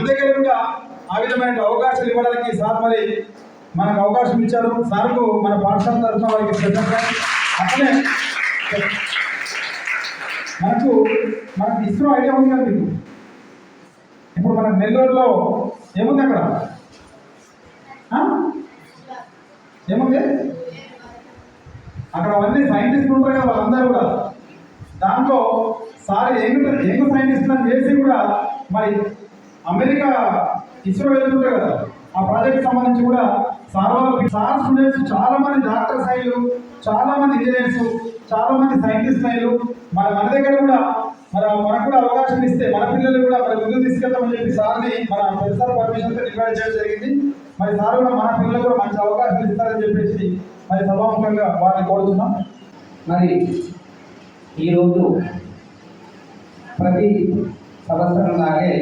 దగ్గర కూడా ఆ విధమైన అవకాశాలు ఇవ్వడానికి సార్ మరి మనకు అవకాశం ఇచ్చారు. సార్కు మన పాఠశాల తరఫున వారికి ప్రజెంట్. అట్లనే మనకు ఇస్రో ఐడియా ఉంది కదా మీకు. ఇప్పుడు మనకు నెల్లూరులో ఏముంది, అక్కడ ఏముంది, అక్కడ అవన్నీ సైంటిస్టులు ఉంటారు కదా, వాళ్ళందరూ కూడా దాంట్లో సార్ యంగ్ సైంటిస్ట్ అని చేసి కూడా మరి అమెరికా ఇస్రో వెళ్తుంటారు కదా, ఆ ప్రాజెక్ట్ సంబంధించి కూడా సార్ స్టూడెంట్స్ చాలా మంది డాక్టర్స్ అయ్యారు, చాలా మంది ఇంజనీర్స్, చాలా మంది సైంటిస్ట్ అయ్యారు. మన దగ్గర కూడా మనకు కూడా అవకాశం ఇస్తే మన పిల్లలు కూడా మరి ముందుకు తీసుకెళ్తామని చెప్పి సార్ని మన ప్రొఫెసర్ పర్మిషన్తో ఇన్వైట్ చేయడం జరిగింది. మరి సార్ కూడా మన పిల్లలు కూడా మంచి అవకాశం ఇస్తారని చెప్పేసి మరి సభాముఖంగా వారిని కోరుతున్నాం. మరి ఈరోజు ప్రతి సంవత్సరం లాగే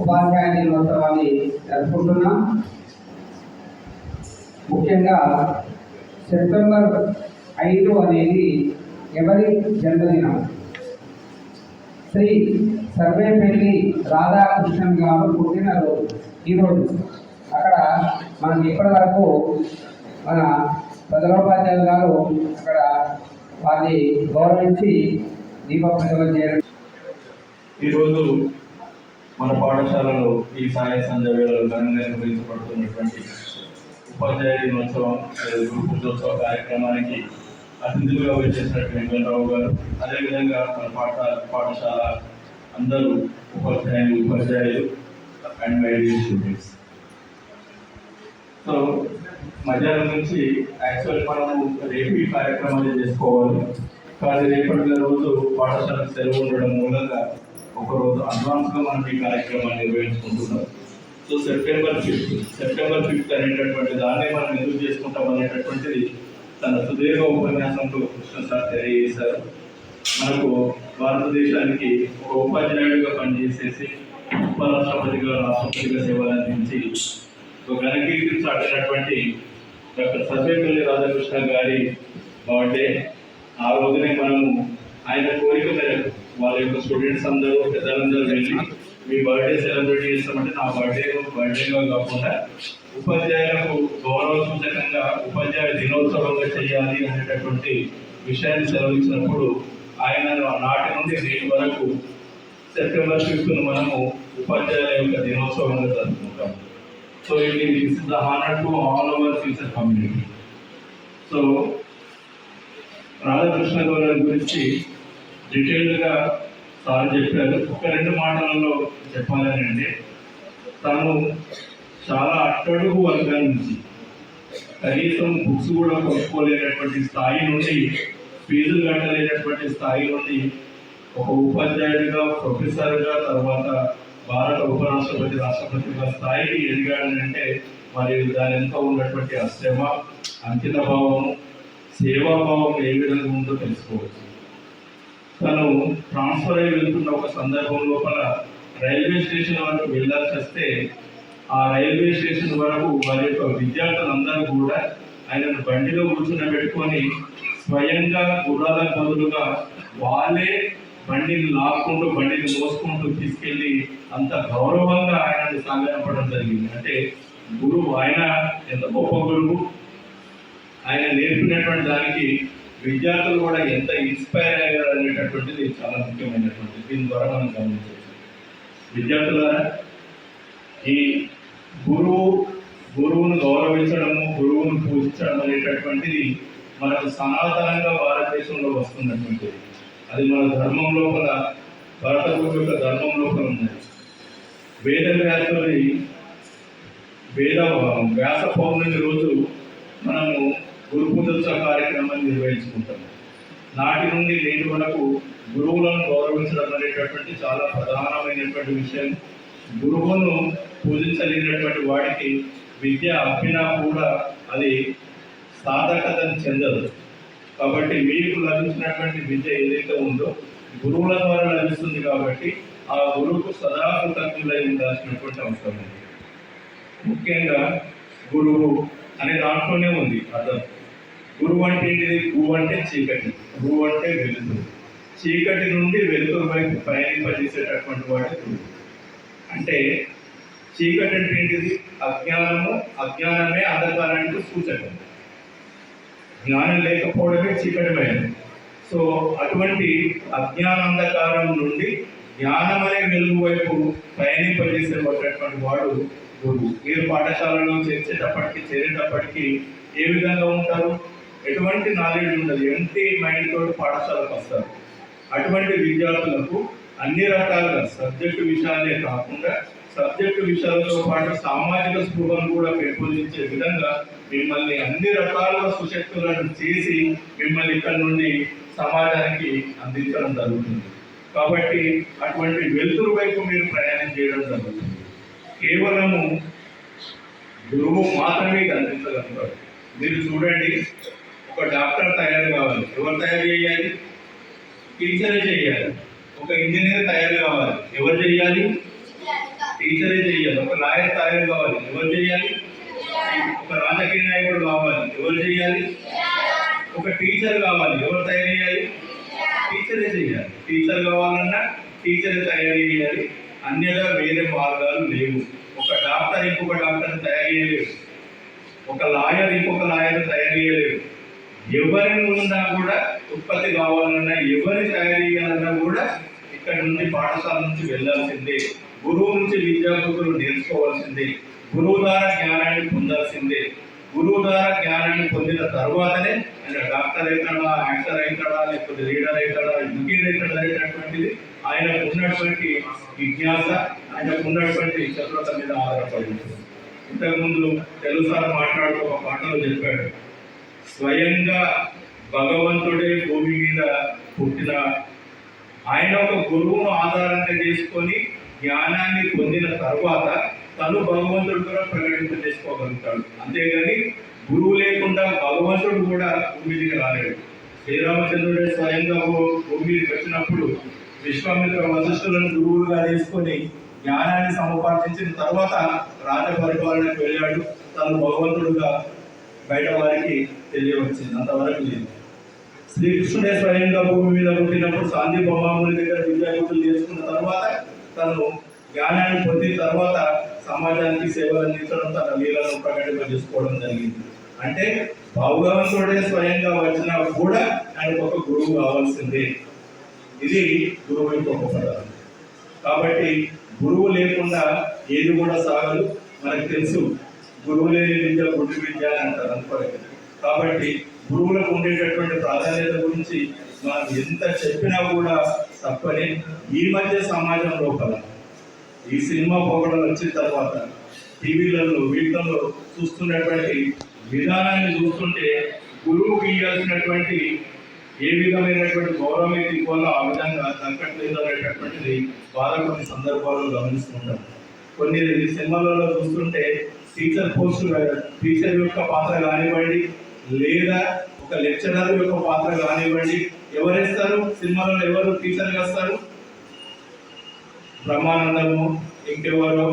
ఉపాధ్యాయ దినోత్సవాన్ని జరుపుకుంటున్నాం. ముఖ్యంగా సెప్టెంబర్ 5 అనేది ఎవరి జన్మదినం? శ్రీ సర్వేపల్లి రాధాకృష్ణన్ గారు పుట్టినరోజు ఈరోజు. అక్కడ మనం ఇప్పటి వరకు మన ప్రధానోపాధ్యాయులు గారు అక్కడ వారిని గౌరవించి దీపప్రజ్వలన చేయడం. ఈరోజు మన పాఠశాలలో ఈ సాయ సంధ్య వేళలో ఘనంగా నిర్వహించబడుతున్నటువంటి ఉపాధ్యాయ దినోత్సవం గురుపూజోత్సవ కార్యక్రమానికి అతిథులుగా వచ్చేసినటువంటి వెంకటరావు గారు, అదేవిధంగా మన పాఠశాల అందరూ ఉపాధ్యాయులు and my dear students. So మధ్యాహ్నం నుంచి యాక్చువల్ మనము రేపు ఈ కార్యక్రమాలు చేసుకోవాలి, కానీ రేపటి రోజు పాఠశాలకు సెలవు ఉండడం మూలంగా ఒకరోజు అడ్వాన్స్గా మనం ఈ కార్యక్రమాన్ని నిర్వహించుకుంటున్నాం. సో సెప్టెంబర్ 5th అనేటటువంటి దాన్ని మనం ఎందుకు చేసుకుంటాం అనేటటువంటిది తన సుదీర్ఘ ఉపన్యాసంలో కృష్ణ సార్ తెలియజేశారు. మనకు భారతదేశానికి ఒక ఉపాధ్యాయుడిగా పనిచేసేసి ఉపరాష్ట్రపతిగా రాష్ట్రపతిగా సేవలు అందించి ఘనకీర్తి చాటినటువంటి డాక్టర్ సర్వేపల్లి రాధాకృష్ణ గారి బర్త్డే. ఆ రోజునే మనము ఆయన కోరిక మేరకు వాళ్ళ యొక్క స్టూడెంట్స్ అందరూ పెద్దలందరూ వెళ్ళి మీ బర్త్డే సెలబ్రేట్ చేస్తామంటే నా బర్త్డేగా కాకుండా ఉపాధ్యాయులకు గౌరవ సూచకంగా ఉపాధ్యాయ దినోత్సవంగా చేయాలి అనేటటువంటి విషయాన్ని సెలవించినప్పుడు ఆయన నాటి నుండి నేటి వరకు సెప్టెంబర్ 5th మనము ఉపాధ్యాయుల యొక్క దినోత్సవంగా జరుపుకుంటాం. So this is the honour to all our future community. So Radhakrishna గారి గురించి డీటెయిల్డ్గా సార్ చెప్పారు. ఒక 2 మాటలలో చెప్పాలని అంటే, తను చాలా అట్టడుగు వర్గాల నుంచి కనీసం బుక్స్ కూడా కొనుక్కోలేనటువంటి స్థాయి నుండి, ఫీజులు కట్టలేనటువంటి స్థాయి నుండి ఒక ఉపాధ్యాయుడిగా, ప్రొఫెసర్గా, తర్వాత భారత ఉపరాష్ట్రపతి, రాష్ట్రపతిగా స్థాయికి ఎదిగాడనంటే మరి దాని ఎంత ఉన్నటువంటి ఆ శ్రమ, అంకిత భావము, సేవాభావం ఏ విధంగా ఉందో తెలుసుకోవచ్చు. తను ట్రాన్స్ఫర్ అయి వెళ్తున్న ఒక సందర్భం లోపల రైల్వే స్టేషన్ వరకు వెళ్ళాల్సి వస్తే ఆ రైల్వే స్టేషన్ వరకు వారి యొక్క విద్యార్థులందరూ కూడా ఆయనను బండిలో కూర్చుని స్వయంగా గుర్రాలకు బదులుగా వాళ్ళే బండిని లాక్కుంటూ బండిని మోసుకుంటూ తీసుకెళ్ళి అంత గౌరవంగా ఆయనను సాగనంపడం జరిగింది. అంటే గురువు ఆయన ఎంత గొప్ప గురువు, ఆయన నేర్పినటువంటి దానికి విద్యార్థులు కూడా ఎంత ఇన్స్పైర్ అయ్యారు అనేటటువంటిది చాలా ముఖ్యమైనటువంటి. దీని ద్వారా మనం గమనించవచ్చు. విద్యార్థులారా, ఈ గురువును గౌరవించడము, గురువును పూజించడం అనేటటువంటిది మనకు సనాతనంగా భారతదేశంలో వస్తున్నటువంటిది. అది మన ధర్మం లోపల, భరత గురు యొక్క ధర్మం లోపల ఉన్నది. వ్యాస పౌర్ణమి రోజు మనము గురు పూజోత్సవ కార్యక్రమాన్ని నిర్వహించుకుంటాం. నాటి నుండి నేటి వరకు గురువులను గౌరవించడం అనేటటువంటి చాలా ప్రధానమైనటువంటి విషయం. గురువును పూజించలేనటువంటి వాడికి విద్య అబ్బినా కూడా అది సాధకతను చెందదు. కాబట్టి మీకు లభించినటువంటి విద్య ఏదైతే ఉందో గురువుల ద్వారా లభిస్తుంది. కాబట్టి ఆ గురువుకు సదా కృతజ్ఞులై ఉండాల్సినటువంటి అవసరం ఉంది. ముఖ్యంగా గురువు అనే దాంట్లోనే ఉంది అర్థం. గురువు అంటే ఏంటిది? గు అంటే చీకటి, రు అంటే వెలుతురు. చీకటి నుండి వెలుతురు వైపు ప్రయాణింపజేసేటటువంటి వాటి గురువు. అంటే చీకటి అంటే ఏంటిది? అజ్ఞానము, అజ్ఞానమే అంధకారానికి సూచక. జ్ఞానం లేకపోవడమే చీకటిమైనది. సో అటువంటి అజ్ఞానాంధకారం నుండి జ్ఞానం అనే వెలుగు వైపు ప్రయాణింపజేసేటటువంటి వాడు గురువు. మీరు పాఠశాలలో చేరేటప్పటికీ ఏ విధంగా ఉంటారు? ఎటువంటి నాలెడ్జ్ ఉండదు, ఎంటీ మైండ్ తోటి పాఠశాలకు వస్తారు. అటువంటి విద్యార్థులకు అన్ని రకాలుగా సబ్జెక్టు విషయాలే కాకుండా సబ్జెక్టు విషయాలతో పాటు సామాజిక స్పృహను కూడా పెంపొందించే విధంగా మిమ్మల్ని అన్ని రకాలుగా సుశక్తులను చేసి మిమ్మల్ని ఇక్కడ నుండి సమాజానికి అందించడం జరుగుతుంది. కాబట్టి అటువంటి వెలుతురు వైపు మీరు ప్రయాణం చేయడం జరుగుతుంది. కేవలము గురువు మాత్రమే అందించగలుగుతారు. మీరు చూడండి, ఒక డాక్టర్ తయారు కావాలి, ఎవరు తయారు చేయాలి? టీచరే చేయాలి. ఒక ఇంజనీర్ తయారు కావాలి, ఎవరు చేయాలి? టీచరే చేయాలి. ఒక లాయర్ తయారు కావాలి, ఎవరు చేయాలి? ఒక రాజకీయ నాయకుడు కావాలి, ఎవరు చేయాలి? ఒక టీచర్ కావాలి, ఎవరు తయారు చేయాలి? టీచరే చేయాలి. టీచర్ కావాలన్నా టీచరే తయారు చేయాలి. అన్యదా వేరే మార్గాలు లేవు. ఒక డాక్టర్ ఇంకొక డాక్టర్ని తయారు చేయలేరు, ఒక లాయర్ ఇంకొక లాయర్ తయారు చేయలేరు. ఎవరి ఉన్నా కూడా ఉత్పత్తి కావాలన్నా, ఎవరిని తయారు చేయాలన్నా కూడా ఇక్కడ నుండి పాఠశాల నుంచి వెళ్ళాల్సిందే. గురువు నుంచి విద్యార్థులు నేర్చుకోవాల్సిందే. గురువు ద్వారా జ్ఞానాన్ని పొందాల్సిందే. గురువు ద్వారా జ్ఞానాన్ని పొందిన తర్వాతనే ఆయన డాక్టర్ అవుతాడా, యాక్టర్ అవుతాడా, లేకపోతే లీడర్ అవుతాడా, ఇంజనీర్ అవుతాడా అనేటటువంటిది ఆయనకు ఉన్నటువంటి జిజ్ఞాస, ఆయనకు ఉన్నటువంటి చతురత మీద ఆధారపడి ఉంటుంది. ఇంతకుముందు తెలుగు సార్ మాట్లాడుతూ ఒక పాటలో చెప్పాడు, స్వయంగా భగవంతుడే భూమి మీద పుట్టిన ఆయన ఒక గురువును ఆధారంగా చేసుకొని జ్ఞానాన్ని పొందిన తర్వాత తను భగవంతుడు కూడా ప్రకటింప చేసుకోగలుగుతాడు. అంతేగాని గురువు లేకుండా భగవంతుడు కూడా భూమికి రాలేడు. శ్రీరామచంద్రుడే స్వయంగా భూమి మీదకి వచ్చినప్పుడు విశ్వామిత్ర వశిష్ఠులను గురువులుగా తీసుకొని జ్ఞానాన్ని సముపార్జించిన తర్వాత రాజపరిపాలనకు వెళ్ళాడు. తను భగవంతుడుగా బయట వారికి తెలియవచ్చింది, అంతవరకు లేదు. శ్రీకృష్ణుడే స్వయంగా భూమి మీద పుట్టినప్పుడు శాంతి బొమ్మాముని దగ్గర విద్యాబుద్ధులు చేసుకున్న తర్వాత తను జ్ఞానాన్ని పొందిన తర్వాత సమాజానికి సేవలు అందించడం, తన లీలను ప్రకటింప చేసుకోవడం జరిగింది. అంటే భగవంతుడే స్వయంగా వచ్చినా కూడా ఆయనకు ఒక గురువు కావాల్సిందే. ఇది గురువు యొక్క గొప్పతనం. కాబట్టి గురువు లేకుండా ఏది కూడా సాగదు. మనకు తెలుసు, గురువు లేని విద్య గుడ్డి విద్య అని అంటారు అనుకోలేదు. కాబట్టి గురువులకు ఉండేటటువంటి ప్రాధాన్యత గురించి మనం ఎంత చెప్పినా కూడా తప్పని. ఈ మధ్య సమాజం లోపల ఈ సినిమా పోగడలు వచ్చిన తర్వాత టీవీలలో వీటిల్లో చూస్తున్నటువంటి విధానాన్ని చూస్తుంటే గురువుకి ఇవ్వాల్సినటువంటి ఏ విధమైనటువంటి గౌరవం ఇవ్వాలో ఆ విధంగా దక్కట్లేదు అనేటటువంటిది బాధ కొన్ని సందర్భాల్లో గమనిస్తుంటాం. కొన్ని సినిమాలలో చూస్తుంటే టీచర్ పోస్ట్, టీచర్ యొక్క పాత్ర కానివ్వండి, లేదా ఒక లెక్చరర్ యొక్క పాత్ర కానివ్వండి, ఎవరేస్తారు సినిమాలలో? ఎవరు టీచర్గా వస్తారు? బ్రహ్మానందము, ఇంకెవరో,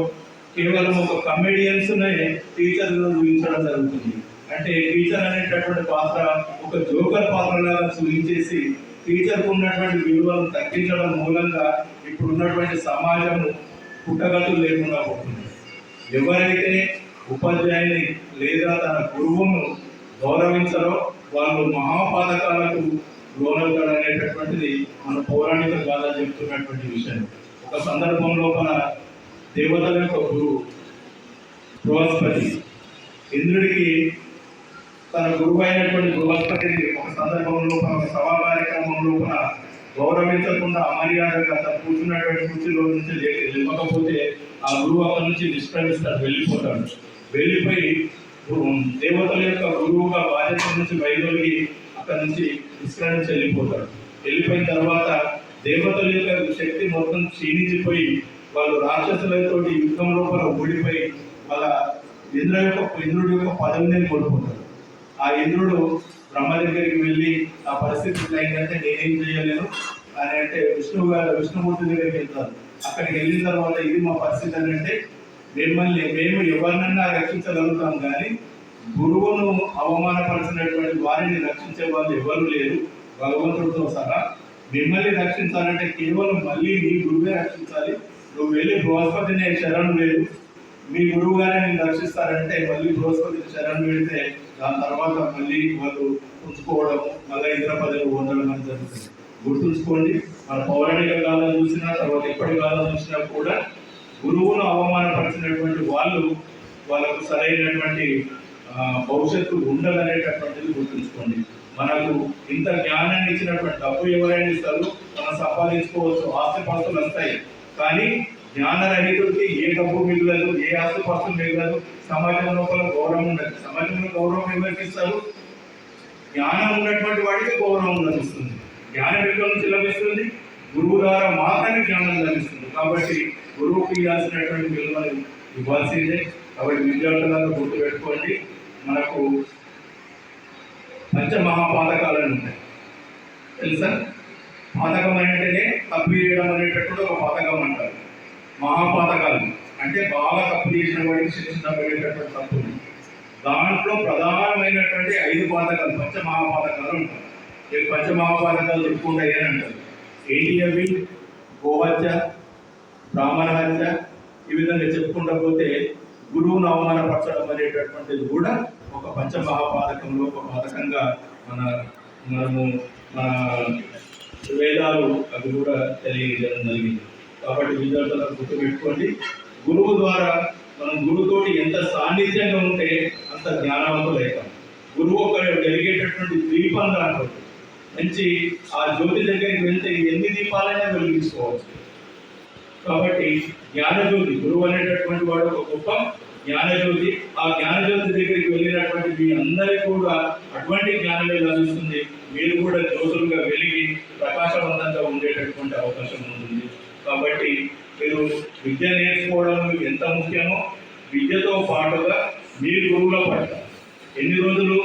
కేవలం ఒక కమెడియన్స్నే టీచర్ చూపించడం జరుగుతుంది. అంటే టీచర్ అనేటటువంటి పాత్ర ఒక జోకర్ పాత్రలాగా చూపించేసి టీచర్కు ఉన్నటువంటి విలువలను తగ్గించడం మూలంగా ఇప్పుడు ఉన్నటువంటి సమాజం పుట్టగతులు లేకుండా పోతుంది. ఎవరైతే ఉపాధ్యాయుని లేదా తన గురువును గౌరవించరో వాళ్ళు మహాపాతకాలకు లోనవుతాడు అనేటటువంటిది మన పౌరాణిక గాథ చెప్తున్నటువంటి విషయం. ఒక సందర్భంలో మన దేవతల యొక్క గురువు బృహస్పతి ఇంద్రుడికి తన గురువు అయినటువంటి బృహస్పతిని ఒక సందర్భంలో ఒక సభా కార్యక్రమంలో గౌరవించకుండా అమర్యాదగా తను కూర్చున్నటువంటి కుర్చీలో నుంచి లేకపోతే ఆ గురువు అక్కడి నుంచి నిష్క్రమిస్తాడు, వెళ్ళిపోతాడు. వెళ్ళిపోయి దేవతల యొక్క గురువుగా బాధ్యత నుంచి బయలుదేరి అక్కడి నుంచి నిష్క్రమించి వెళ్ళిపోతాడు. వెళ్ళిపోయిన తర్వాత దేవతల యొక్క శక్తి మొత్తం క్షీణించిపోయి వాళ్ళు రాక్షసులతో యుద్ధం లోపల ఓడిపోయి వాళ్ళ ఇంద్రుడి యొక్క పదవిని కోల్పోతాడు. ఆ ఇంద్రుడు బ్రహ్మ దగ్గరికి వెళ్ళి ఆ పరిస్థితి అయిందంటే నేనేం చేయలేను అని అంటే విష్ణుమూర్తి దగ్గరికి వెళ్తారు. అక్కడికి వెళ్ళిన తర్వాత ఇది మా పరిస్థితి అని అంటే మేము ఎవరినన్నా రక్షించగలుగుతాం, కానీ గురువును అవమానపరిచినటువంటి వారిని రక్షించే వాళ్ళు ఎవరు లేరు భగవంతుడితో సహా. మిమ్మల్ని రక్షించాలంటే కేవలం మళ్ళీ నీ గురువే రక్షించాలి. నువ్వు వెళ్ళి బృహస్పతిని శరణు లేదు, మీ గురువు గారే నేను దర్శిస్తారంటే మళ్ళీ బృహస్పతి శరణ్ పెడితే దాని తర్వాత మళ్ళీ వాళ్ళు ఉంచుకోవడం మళ్ళీ ఇతర పదవి పొందడం అని జరుగుతుంది. గుర్తుంచుకోండి, మన పౌరాణిక కాలం చూసినా తర్వాత ఇప్పటి కాలం చూసినా కూడా గురువును అవమానపరిచినటువంటి వాళ్ళకు సరైనటువంటి భవిష్యత్తు ఉండదనేటటువంటిది గుర్తుంచుకోండి. మనకు ఇంత జ్ఞానాన్ని ఇచ్చినటువంటి డబ్బు ఎవరైనా ఇస్తారు, మనం సంపాదించుకోవచ్చు, ఆస్తిపాస్తులు వస్తాయి. కానీ జ్ఞానరహితుడికి ఏ డబ్బు మిగలదు, ఏ ఆస్తిపాస్తులు మిగలదు, సమాజం లోపల గౌరవం ఉండదు. సమాజంలో గౌరవం ఎవరికి ఇస్తారు? జ్ఞానం ఉన్నటువంటి వాడికి గౌరవం లభిస్తుంది. జ్ఞానం ఎక్కడ నుంచి లభిస్తుంది? గురువు ద్వారా మాత్రమే జ్ఞానం లభిస్తుంది. కాబట్టి గురువుకి ఇవ్వాల్సినటువంటి విలువలు ఇవ్వాల్సిందే. కాబట్టి విద్యార్థులందరూ గుర్తుపెట్టుకోండి, మనకు పంచమహాపాతకాలను ఉంటాయి తెలుసా? పాతకం అంటేనే తప్పు చేయడం అనేటప్పుడు ఒక పాతకం అంటారు. మహాపాతకాలు అంటే బాగా తప్పు చేసిన వాడికి శిక్షించబడేటటువంటి తప్పులు. దాంట్లో ప్రధానమైనటువంటి 5 పాతకాలు పంచమహాపాతకాలు ఉంటారు. ఈ పంచమహాపాతకాలు ఎక్కువ ఉంటాయని అంటారు. ఏంటి అవి? గోహత్య, బ్రాహ్మణ హత్య, ఈ విధంగా చెప్పుకుంటూ పోతే గురువును అవమానపరచడం అనేటటువంటిది కూడా ఒక పంచమహాపాతకంలో ఒక పాతకంగా మనము మన వేదాలు అవి కూడా తెలియజేయడం జరిగింది. కాబట్టి విద్యార్థులకు గుర్తుపెట్టుకోండి, గురువు ద్వారా మనం గురువుతోటి ఎంత సాన్నిధ్యంగా ఉంటే అంత జ్ఞానవంతులైతాం. గురువు ఒక వెలిగేటటువంటి దీపం దాంట్లో మంచి ఆ జ్యోతి దగ్గరికి వెళ్తే ఎన్ని దీపాలైనా వెలిగించుకోవచ్చు. కాబట్టి జ్ఞానజ్యోతి, గురువు అనేటటువంటి వాడు ఒక గొప్ప జ్ఞానజ్యోతి. ఆ జ్ఞానజ్యోతి దగ్గరికి వెళ్ళినటువంటి మీ అందరికీ కూడా అటువంటి జ్ఞానమే లభిస్తుంది. మీరు కూడా జ్యోతులుగా వెలిగి ప్రకాశవంతంగా ఉండేటటువంటి అవకాశం ఉంటుంది. కాబట్టి మీరు విద్య నేర్చుకోవడం ఎంత ముఖ్యమో విద్యతో పాటుగా మీ గురువుల పట్ల ఎన్ని రోజులు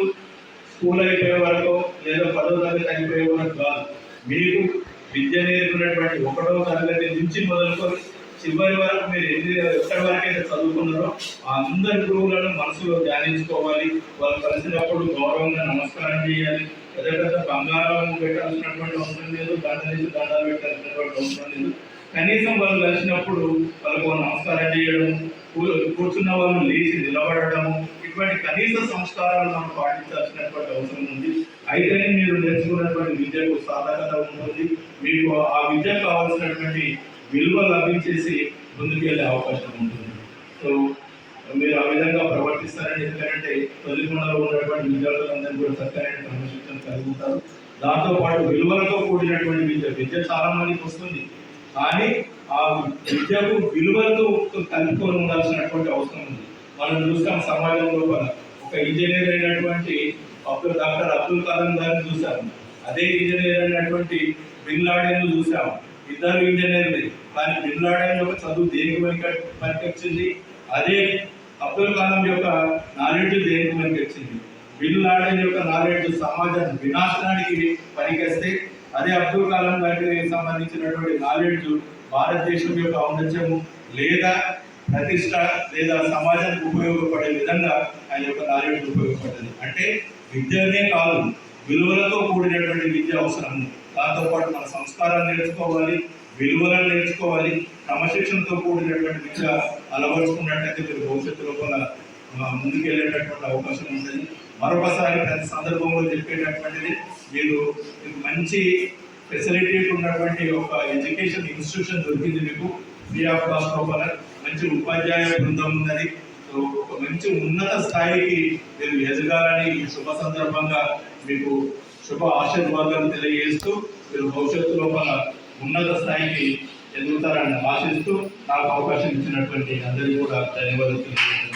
స్కూల్ అయిపోయే వరకు లేదా 10వ తరగతి అయిపోయే వరకు కాదు, మీకు విద్య నేర్పినటువంటి 1వ తరగతి నుంచి మొదలుకొని చివరి వరకు మీరు ఎక్కడి వరకైతే చదువుకున్నారో అందరి గురువులను మనసులో ధ్యానించుకోవాలి. వాళ్ళు కలిసినప్పుడు గౌరవంగా నమస్కారం చేయాలి. పెద్ద పెద్ద బంగారం పెట్టాల్సినటువంటి అవసరం లేదు, దండ నుంచి దండాలు పెట్టాల్సినటువంటి అవసరం లేదు. కనీసం వాళ్ళు కలిసినప్పుడు వాళ్ళకు నమస్కారం చేయడం, కూర్చున్న వాళ్ళు లేచి నిలబడము, ఇటువంటి కనీస సంస్కారాలు మనం పాటించాల్సినటువంటి అవసరం ఉంది. అయితేనే మీరు నేర్చుకున్నటువంటి విద్యకు సార్థకత ఉంటుంది. మీకు ఆ విద్యకు కావాల్సినటువంటి విలువ లభించేసి ముందుకెళ్ళే అవకాశం ఉంటుంది. సో మీరు ఆ విధంగా ప్రవర్తిస్తారని ఎందుకంటే తొలికొండలో ఉన్నటువంటి విద్యార్థులందరూ కూడా చక్కని క్రమశిక్షణ కలిగి ఉంటారు. దాంతోపాటు విలువలతో కూడినటువంటి విద్య చాలా మందికి వస్తుంది. కానీ ఆ విద్యకు విలువలతో కలుపుకొని ఉండాల్సినటువంటి అవసరం ఉంది. మనం చూస్తాం సమాజం లోపల ఒక ఇంజనీర్ అయినటువంటి డాక్టర్ అబ్దుల్ కలాం గారిని చూసాము. అదే ఇంజనీర్ అయినటువంటి బిన్ లాడెన్ చూసాము. ఇద్దరు ఇంజనీర్లే, కానీ బిన్ లాడెన్ యొక్క చదువు దేనికి పనికొచ్చింది? అదే అబ్దుల్ కలాం యొక్క నాలెడ్జ్ దేనికి పనికొచ్చింది? బిన్ లాడెన్ యొక్క నాలెడ్జ్ సమాజం వినాశనానికి పనికొస్తే, అదే అబ్దుల్ కలాం గారికి సంబంధించినటువంటి నాలెడ్జ్ భారతదేశం యొక్క ఔన్నత్యము లేదా ప్రతిష్ట లేదా సమాజానికి ఉపయోగపడే విధంగా ఆయన యొక్క నాలెడ్జ్ ఉపయోగపడ్డది. అంటే విద్యనే కాదు, విలువలతో కూడినటువంటి విద్య అవసరం. దాంతోపాటు మన సంస్కారాలు నేర్చుకోవాలి, విలువలను నేర్చుకోవాలి, క్రమశిక్షణతో కూడినటువంటి విద్య అలవరుచుకున్నట్టయితే మీరు భవిష్యత్తు లోపల ముందుకెళ్ళేటటువంటి అవకాశం ఉంటుంది. మరొకసారి ప్రతి సందర్భంలో చెప్పేటటువంటిది, మీరు మంచి ఫెసిలిటీ ఉన్నటువంటి ఒక ఎడ్యుకేషన్ ఇన్స్టిట్యూషన్ దొరికింది మీకు ఫ్రీ ఆఫ్ కాస్ట్ లోపల. మంచి ఉపాధ్యాయ బృందం ఉన్నది. సో ఒక మంచి ఉన్నత స్థాయికి మీరు ఎదగాలని ఈ శుభ సందర్భంగా మీకు శుభ ఆశీర్వాదాలు తెలియజేస్తూ మీరు భవిష్యత్తు లోపల ఉన్నత స్థాయికి ఎదుగుతారని ఆశిస్తూ నాకు అవకాశం ఇచ్చినటువంటి అందరికీ కూడా ధన్యవాదాలు తెలియజేస్తున్నాను.